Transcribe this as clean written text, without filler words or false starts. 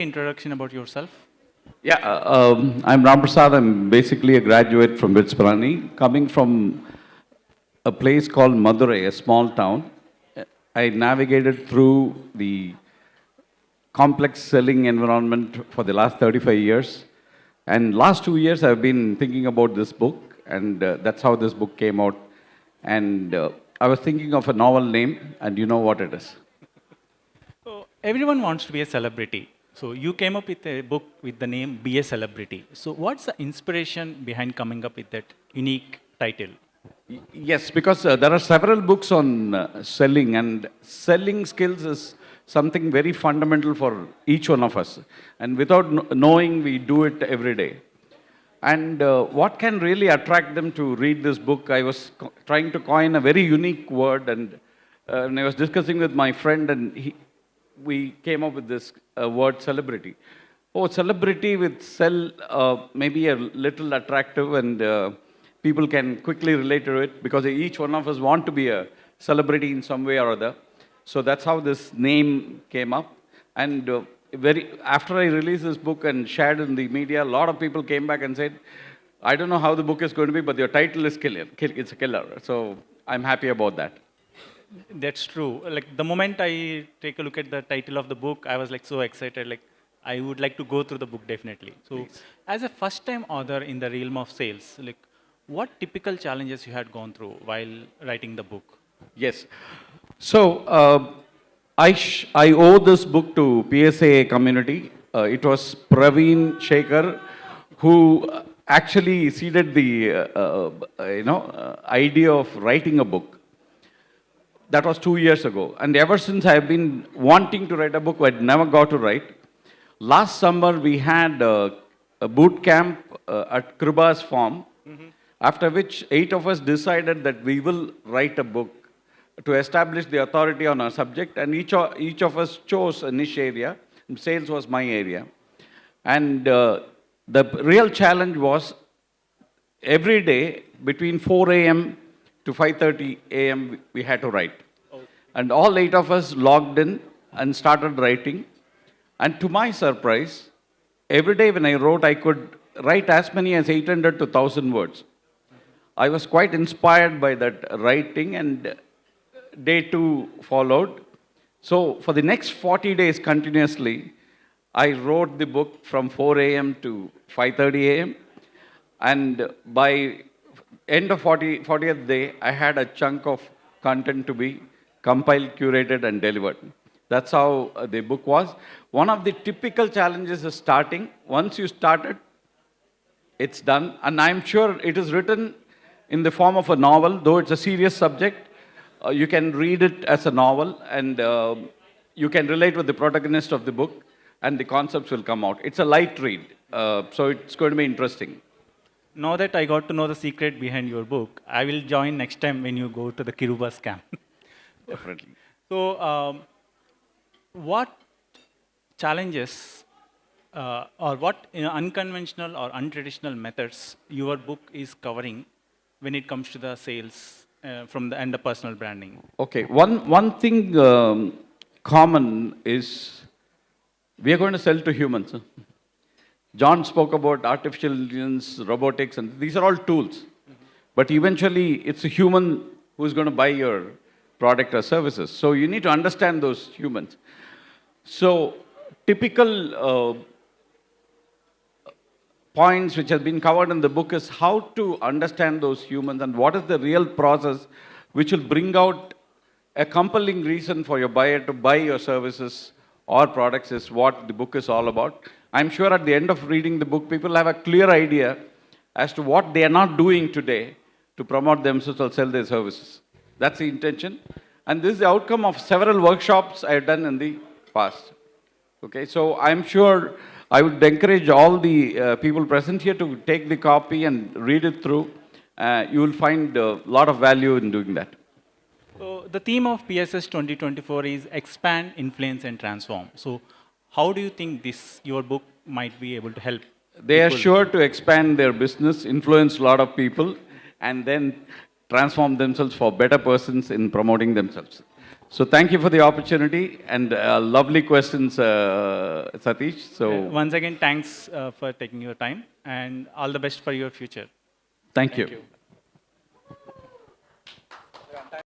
Introduction about yourself. Yeah, I'm Ram Prasad. I'm basically a graduate from Vitsparani, coming from a place called Madurai, a small town. I navigated through the complex selling environment for the last 35 years. And last 2 years, I've been thinking about this book, and that's how this book came out. And I was thinking of a novel name, and you know what it is. So everyone wants to be a celebrity. So you came up with a book with the name Be a Celebrity. So what's the inspiration behind coming up with that unique title? Yes, because there are several books on selling, and selling skills is something very fundamental for each one of us. And without knowing, we do it every day. And what can really attract them to read this book? I was trying to coin a very unique word, and I was discussing with my friend, and we came up with this word celebrity. Oh, celebrity with sell maybe a little attractive, and people can quickly relate to it because each one of us want to be a celebrity in some way or other. So that's how this name came up. And very after I released this book and shared in the media, a lot of people came back and said, "I don't know how the book is going to be, but your title is killer. It's a killer." So I'm happy about that. That's true. Like the moment I take a look at the title of the book, I was like so excited. Like I would like to go through the book definitely. So Please. as a first-time author in the realm of sales, like what typical challenges you had gone through while writing the book? Yes. So I owe this book to PSA community. It was Praveen Shekhar who actually seeded the idea of writing a book. That was 2 years ago, and ever since I've been wanting to write a book, I'd never got to write. Last summer we had a boot camp at Kriba's farm, after which 8 of us decided that we will write a book to establish the authority on our subject, and each of us chose a niche area. Sales was my area. And the real challenge was every day between 4 a.m. to 5:30 a.m. we had to write. And all 8 of us logged in and started writing. And to my surprise, every day when I wrote, I could write as many as 800 to 1,000 words. I was quite inspired by that writing, and day two followed. So for the next 40 days continuously, I wrote the book from 4 a.m. to 5:30 a.m. And by end of 40th day, I had a chunk of content to be compiled, curated, and delivered. That's how the book was. One of the typical challenges is starting. Once you started, it's done. And I'm sure it is written in the form of a novel, though it's a serious subject. You can read it as a novel, and you can relate with the protagonist of the book, and the concepts will come out. It's a light read, so it's going to be interesting. Now that I got to know the secret behind your book, I will join next time when you go to the Kiruba scam. Definitely. So, what challenges or what unconventional or untraditional methods your book is covering when it comes to the sales from the and the personal branding? Okay, one thing common is we are going to sell to humans. Huh? John spoke about artificial intelligence, robotics, and these are all tools. But eventually, it's a human who's going to buy your product or services. So you need to understand those humans. So typical points which have been covered in the book is how to understand those humans and what is the real process which will bring out a compelling reason for your buyer to buy your services or products is what the book is all about. I'm sure at the end of reading the book, people have a clear idea as to what they are not doing today to promote themselves or sell their services. That's the intention. And this is the outcome of several workshops I've done in the past. Okay, so I'm sure I would encourage all the people present here to take the copy and read it through. You will find a lot of value in doing that. So the theme of PSS 2024 is expand, influence, and transform. So how do you think this your book might be able to help They are people? sure to expand their business, influence a lot of people, and then transform themselves for better persons in promoting themselves. So thank you for the opportunity and lovely questions, Satish. So Once again, thanks for taking your time and all the best for your future. thank Thank you. you.